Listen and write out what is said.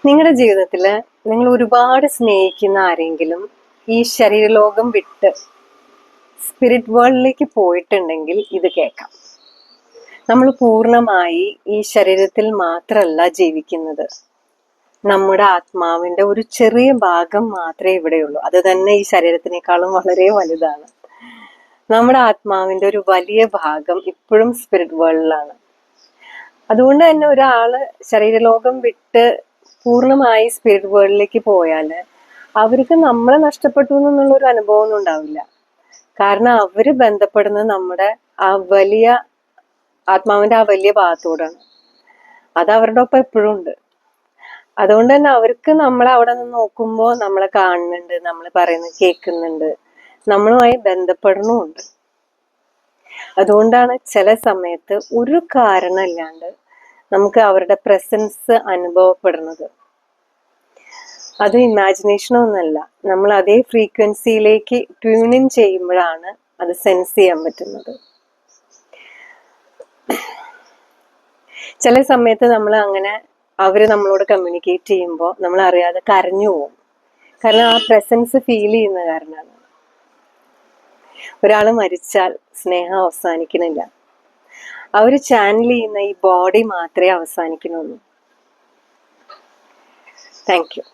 നിങ്ങളുടെ ജീവിതത്തിൽ നിങ്ങൾ ഒരുപാട് സ്നേഹിക്കുന്ന ആരെങ്കിലും ഈ ശരീരലോകം വിട്ട് സ്പിരിറ്റ് വേൾഡിലേക്ക് പോയിട്ടുണ്ടെങ്കിൽ ഇത് കേൾക്കാം. നമ്മൾ പൂർണ്ണമായി ഈ ശരീരത്തിൽ മാത്രമല്ല ജീവിക്കുന്നത്. നമ്മുടെ ആത്മാവിന്റെ ഒരു ചെറിയ ഭാഗം മാത്രമേ ഇവിടെയുള്ളൂ. അത് തന്നെ ഈ ശരീരത്തിനേക്കാളും വളരെ വലുതാണ്. നമ്മുടെ ആത്മാവിന്റെ ഒരു വലിയ ഭാഗം ഇപ്പോഴും സ്പിരിറ്റ് വേൾഡിലാണ്. അതുകൊണ്ട് തന്നെ ഒരാള് ശരീരലോകം വിട്ട് പൂർണ്ണമായി സ്പിരിറ്റ് വേൾഡിലേക്ക് പോയാല് അവർക്ക് നമ്മളെ നഷ്ടപ്പെട്ടു എന്നുള്ളൊരു അനുഭവം ഒന്നും ഉണ്ടാവില്ല. കാരണം അവര് ബന്ധപ്പെടുന്നത് നമ്മുടെ ആ വലിയ ആത്മാവിന്റെ ആ വലിയ ഭാഗത്തോടാണ്. അത് അവരുടെ ഒപ്പം എപ്പോഴും ഉണ്ട്. അതുകൊണ്ട് തന്നെ അവർക്ക് നമ്മളെ അവിടെ നിന്ന് നോക്കുമ്പോൾ നമ്മളെ കാണുന്നുണ്ട്, നമ്മൾ പറയുന്നത് കേൾക്കുന്നുണ്ട്, നമ്മളുമായി ബന്ധപ്പെടണമുണ്ട്. അതുകൊണ്ടാണ് ചില സമയത്ത് ഒരു കാരണമില്ലാണ്ട് നമുക്ക് അവരുടെ പ്രസൻസ് അനുഭവപ്പെടുന്നത്. അത് ഇമാജിനേഷനൊന്നല്ല, നമ്മൾ അതേ ഫ്രീക്വൻസിയിലേക്ക് ട്യൂണിൻ ചെയ്യുമ്പോഴാണ് അത് സെൻസ് ചെയ്യാൻ പറ്റുന്നത്. ചില സമയത്ത് നമ്മൾ അങ്ങനെ അവര് നമ്മളോട് കമ്മ്യൂണിക്കേറ്റ് ചെയ്യുമ്പോൾ നമ്മൾ അറിയാതെ കരഞ്ഞു പോകും. കാരണം ആ പ്രസൻസ് ഫീൽ ചെയ്യുന്ന കാരണമാണ്. ഒരാൾ മരിച്ചാൽ സ്നേഹം അവസാനിക്കണില്ല. അവര് ചാനൽ ചെയ്യുന്ന ഈ ബോഡി മാത്രമേ അവസാനിക്കുന്നുള്ളൂ. Thank you.